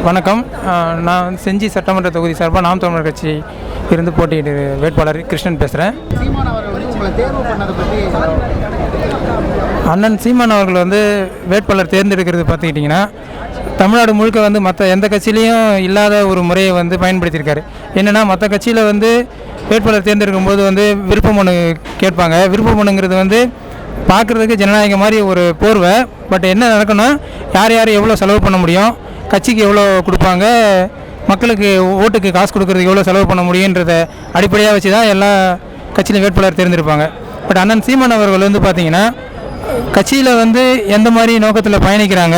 வணக்கம். நான் வந்து செஞ்சி சட்டமன்ற தொகுதி சார்பாக நாம் தமிழர் கட்சி இருந்து போட்டியிட்டு வேட்பாளர் கிருஷ்ணன் பேசுகிறேன். அண்ணன் சீமான் அவர்கள் வந்து வேட்பாளர் தேர்ந்தெடுக்கிறது பார்த்துக்கிட்டிங்கன்னா தமிழ்நாடு முழுக்க வந்து மற்ற எந்த கட்சியிலையும் இல்லாத ஒரு முறையை வந்து பயன்படுத்தியிருக்காரு. என்னென்னா மற்ற கட்சியில் வந்து வேட்பாளர் தேர்ந்தெடுக்கும் போது வந்து விருப்ப மனு கேட்பாங்க. விருப்ப மனுங்கிறது வந்து பார்க்குறதுக்கு ஜனநாயகம் மாதிரி ஒரு போர்வை. பட் என்ன நடக்குன்னா யார் எவ்வளோ செலவு பண்ண முடியும், கட்சிக்கு எவ்வளோ கொடுப்பாங்க, மக்களுக்கு ஓட்டுக்கு காசு கொடுக்குறதுக்கு எவ்வளோ செலவு பண்ண முடியுன்றத அடிப்படையாக வச்சு தான் எல்லா கட்சியிலும் வேட்பாளர் தேர்ந்தெடுப்பாங்க. பட் அண்ணன் சீமான் அவர்கள் வந்து பார்த்திங்கன்னா கட்சியில் வந்து எந்த மாதிரி நோக்கத்தில் பயணிக்கிறாங்க,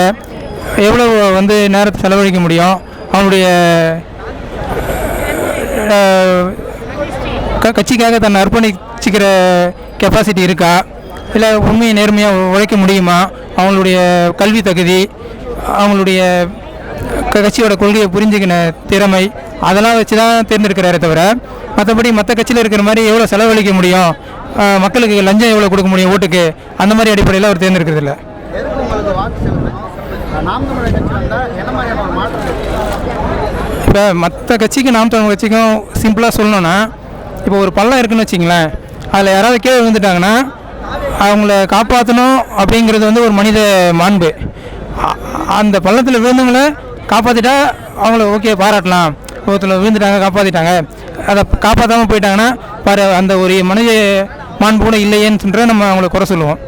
எவ்வளோ வந்து நேரத்தை செலவழிக்க முடியும், அவங்களுடைய கட்சிக்காக தன்னை அர்ப்பணிச்சிக்கிற கெப்பாசிட்டி இருக்கா, இல்லை உண்மையை நேர்மையாக உழைக்க முடியுமா, அவங்களுடைய கல்வி தகுதி, அவங்களுடைய கட்சியோட கொள்கையை புரிஞ்சுக்கின திறமை, அதெல்லாம் வச்சு தான் தேர்ந்தெடுக்கிறாரே தவிர மற்றபடி மற்ற கட்சியில் இருக்கிற மாதிரி எவ்வளோ செலவழிக்க முடியும், மக்களுக்கு லஞ்சம் எவ்வளோ கொடுக்க முடியும் ஓட்டுக்கு, அந்த மாதிரி அடிப்படையில் அவர் தேர்ந்தெடுக்கிறது இல்லை. இப்போ மற்ற கட்சிக்கும் நாம் தமிழ் கட்சிக்கும் சிம்பிளாக சொல்லணுன்னா, இப்போ ஒரு பள்ளம் இருக்குதுன்னு வச்சிங்களேன், அதில் யாராவது கீழே விழுந்துட்டாங்கன்னா அவங்கள காப்பாற்றணும் அப்படிங்கிறது வந்து ஒரு மனித மாண்பு. அந்த பள்ளத்தில் விழுந்தவங்கள காப்பாற்றிட்டா அவங்கள ஓகே பாராட்டலாம். ஒருத்தர் விழுந்துட்டாங்க காப்பாற்றிட்டாங்க, அதை காப்பாற்றாமல் போயிட்டாங்கன்னா அந்த ஒரு மனித மாண்பு கூட இல்லையேன்னு சொல்லிட்டு நம்ம அவங்கள குறை சொல்லுவோம்.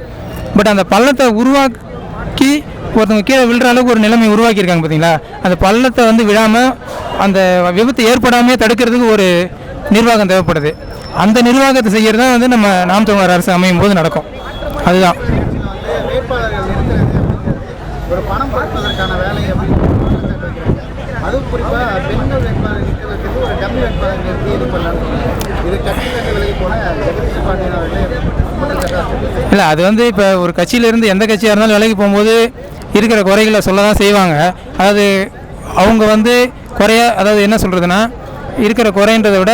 பட் அந்த பள்ளத்தை உருவாக்கி ஒருத்தவங்க கீழே விழுற அளவுக்கு ஒரு நிலைமை உருவாக்கியிருக்காங்க பார்த்தீங்களா. அந்த பள்ளத்தை வந்து விழாமல் அந்த விபத்து ஏற்படாமே தடுக்கிறதுக்கு ஒரு நிர்வாகம் தேவைப்படுது. அந்த நிர்வாகத்தை செய்கிறது தான் வந்து நம்ம நாம் தமிழர் அரசு அமையும் போது நடக்கும். அதுதான் ஒரு பணம் பார்ப்பதற்கான வேலை அது குறிப்பாக பெண்கள் வேட்பாளர் இருக்கிறதுக்கு ஒரு டம்மி வேட்பாளர் நிறுத்தி இது பண்ணலாம். இது கட்சியிலிருந்து விலகி போன ஜெகதீஷ் பாண்டியன் அவர்களே இல்லை, அது வந்து இப்போ ஒரு கட்சியிலேருந்து எந்த கட்சியாக இருந்தாலும் விலகி போகும்போது இருக்கிற குறைகளை சொல்ல தான் செய்வாங்க. அதாவது அவங்க வந்து அதாவது என்ன சொல்கிறதுனா இருக்கிற குறைன்றதை விட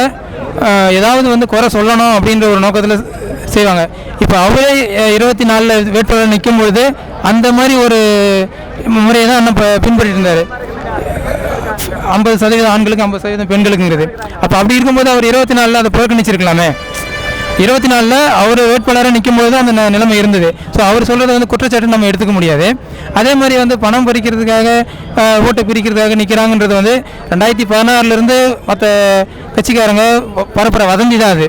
ஏதாவது வந்து குறை சொல்லணும் அப்படின்ற ஒரு நோக்கத்தில் செய்வாங்க. இப்போ அவரே 24 வேட்பாளர் நிற்கும் பொழுது அந்த மாதிரி ஒரு முறையை தான் அண்ணன் பின்பற்றிட்டு இருந்தார். 50% ஆண்களுக்கு 50% பெண்களுக்குங்கிறது. அப்போ அப்படி இருக்கும்போது அவர் 24 அதை புறக்கணிச்சிருக்கலாமே. 24 அவர் வேட்பாளராக நிற்கும்போது தான் அந்த நிலைமை இருந்தது. ஸோ அவர் சொல்கிறத வந்து குற்றச்சாட்டு நம்ம எடுத்துக்க முடியாது. அதே மாதிரி வந்து பணம் பறிக்கிறதுக்காக ஓட்டை பிரிக்கிறதுக்காக நிற்கிறாங்கன்றது வந்து 2016 மற்ற கட்சிக்காரங்க பரப்புற வதந்தி தான் அது.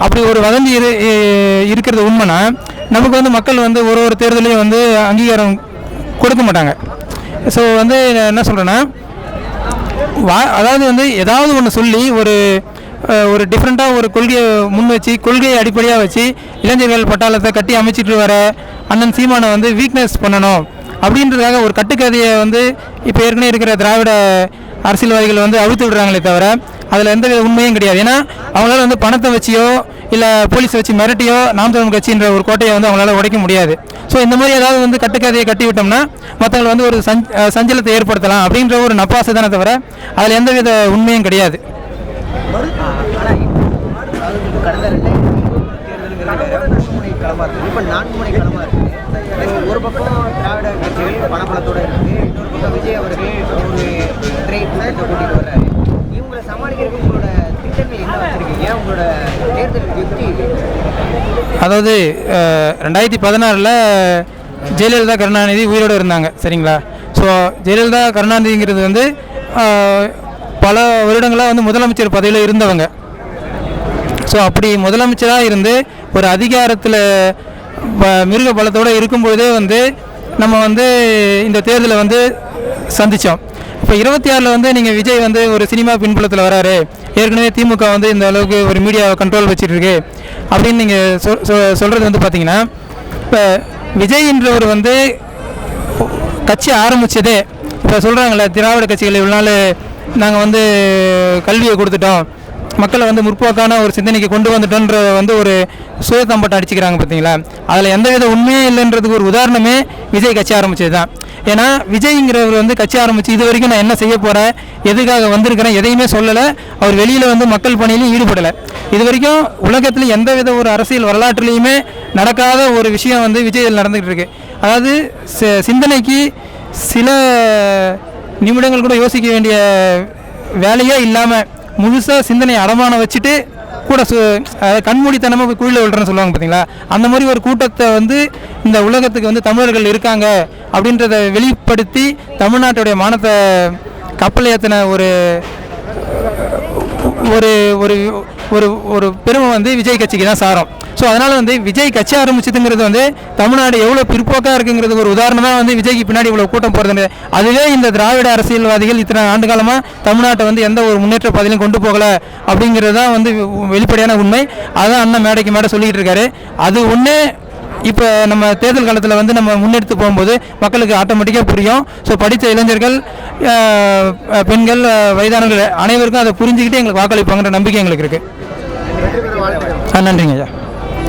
அப்படி ஒரு வதந்தி இருக்கிறது உண்மைனா நமக்கு வந்து மக்கள் வந்து ஒரு தேர்தலையும் வந்து அங்கீகாரம் கொடுக்க மாட்டாங்க. ஸோ வந்து என்ன சொல்கிறேன்னா, அதாவது வந்து ஏதாவது ஒன்று சொல்லி ஒரு டிஃப்ரெண்ட்டாக ஒரு கொள்கையை முன் வச்சு கொள்கையை அடிப்படையாக வச்சு இளைஞர்கள் பட்டாளத்தை கட்டி அமைச்சிட்டு வர அண்ணன் சீமானை வந்து வீக்னஸ் பண்ணணும் அப்படின்றதுக்காக ஒரு கட்டுக்கதையை வந்து இப்போ ஏற்கனவே இருக்கிற திராவிட அரசியல்வாதிகள் வந்து அழுத்து விடுறாங்களே தவிர அதில் எந்த உண்மையும் கிடையாது. ஏன்னா அவங்களால வந்து பணத்தை வச்சியோ இல்லை போலீஸ் வச்சு மிரட்டியோ நாம் தமிழ் கட்சின்ற ஒரு கோட்டையை வந்து அவங்களால உடைக்க முடியாது. ஸோ இந்த மாதிரி ஏதாவது வந்து கட்டுக்கதையை கட்டி விட்டோம்னா மற்றவங்களை வந்து ஒரு சஞ்சலத்தை ஏற்படுத்தலாம் அப்படின்ற ஒரு நப்பாசை தானே தவிர அதில் எந்தவித உண்மையும் கிடையாது. கடந்த 2019 களமாக இருக்குது, இப்போ 4 முனை களமாக இருக்குது. ஒரு பக்கம் திராவிட கட்சிகள் பணபலத்தோடு இருக்குது, இன்னொரு பக்கம் விஜய் அவர்கள் ஒரு திரைப்படத்தை கூட்டிகிட்டு வர்றாரு. இவங்களை சமாளிக்கிறதுக்கு உங்களோட திட்டங்கள் என்ன வச்சுருக்கீங்க, உங்களோட தேர்தல் யுக்தி? அதாவது 2016 ஜெயலலிதா கருணாநிதி உயிரோடு இருந்தாங்க, சரிங்களா. ஸோ ஜெயலலிதா கருணாநிதிங்கிறது வந்து பல வருடங்களாக வந்து முதலமைச்சர் பதவியில் இருந்தவங்க. ஸோ அப்படி முதலமைச்சராக இருந்து ஒரு அதிகாரத்தில் மிருக பலத்தோடு இருக்கும்பொழுதே வந்து நம்ம வந்து இந்த தேர்தலை வந்து சந்தித்தோம். இப்போ 26 வந்து நீங்கள் விஜய் வந்து ஒரு சினிமா பின்புலத்தில் வராரு, ஏற்கனவே திமுக வந்து இந்த அளவுக்கு ஒரு மீடியாவை கண்ட்ரோல் வச்சுட்டுருக்கு அப்படின்னு நீங்கள் சொல்கிறது வந்து பார்த்திங்கன்னா, இப்போ விஜய்ன்றவர் வந்து கட்சி ஆரம்பித்ததே இப்போ சொல்கிறாங்களே திராவிட கட்சிகள் இவ்வளோ நாள் நாங்கள் வந்து கல்வியை கொடுத்துட்டோம், மக்களை வந்து முற்போக்கான ஒரு சிந்தனைக்கு கொண்டு வந்துட்டோன்ற வந்து ஒரு சுயத்தம்பட்டம் அடிச்சுக்கிறாங்க பார்த்தீங்களா. அதில் எந்தவித உண்மையும் இல்லைன்றதுக்கு ஒரு உதாரணமே விஜய் கட்சி ஆரம்பித்தது தான். ஏன்னா விஜய்ங்கிறவர் வந்து கட்சி ஆரம்பித்து இது வரைக்கும் நான் என்ன செய்ய போகிறேன், எதுக்காக வந்திருக்கிறேன் எதையுமே சொல்லலை. அவர் வெளியில் வந்து மக்கள் பணியிலையும் ஈடுபடலை. இது வரைக்கும் உலகத்தில் எந்தவித ஒரு அரசியல் வரலாற்றுலேயுமே நடக்காத ஒரு விஷயம் வந்து விஜயில் நடந்துகிட்டு இருக்கு. அதாவது சிந்தனைக்கு சில நிமிடங்கள் கூட யோசிக்க வேண்டிய வேலையே இல்லாமல் முழுசாக சிந்தனை அடமானம் வச்சுட்டு கூட கண்மூடித்தனமாக போய் குழியில் விழுறேன்னு சொல்லுவாங்க பார்த்தீங்களா, அந்த மாதிரி ஒரு கூட்டத்தை வந்து இந்த உலகத்துக்கு வந்து தமிழர்கள் இருக்காங்க அப்படின்றத வெளிப்படுத்தி தமிழ்நாட்டுடைய மானத்தை கப்பல் ஏற்றின ஒரு ஒரு ஒரு ஒரு ஒரு பெருமை வந்து விஜய் கட்சிக்கு தான் சாரும். ஸோ அதனால் வந்து விஜய் கட்சி ஆரம்பிச்சதுங்கிறது வந்து தமிழ்நாடு எவ்வளோ பிற்போக்காக இருக்குங்கிறது ஒரு உதாரணமாக வந்து விஜய்க்கு பின்னாடி இவ்வளோ கூட்டம் போகிறது. அதுவே இந்த திராவிட அரசியல்வாதிகள் இத்தனை ஆண்டு காலமாக தமிழ்நாட்டை வந்து எந்த ஒரு முன்னேற்ற பாதையிலும் கொண்டு போகலை அப்படிங்கிறது தான் வந்து வெளிப்படையான உண்மை. அதான் அண்ணன் மேடைக்கு மேடை சொல்லிக்கிட்டு இருக்காரு. அது ஒன்று இப்போ நம்ம தேர்தல் காலத்தில் வந்து நம்ம முன்னெடுத்து போகும்போது மக்களுக்கு ஆட்டோமேட்டிக்காக புரியும். ஸோ படித்த இளைஞர்கள், பெண்கள், வயதானவர்கள் அனைவருக்கும் அதை புரிஞ்சுக்கிட்டு எங்களுக்கு வாக்களிப்பாங்கிற நம்பிக்கை எங்களுக்கு இருக்குது. நன்றிங்க ஐயா.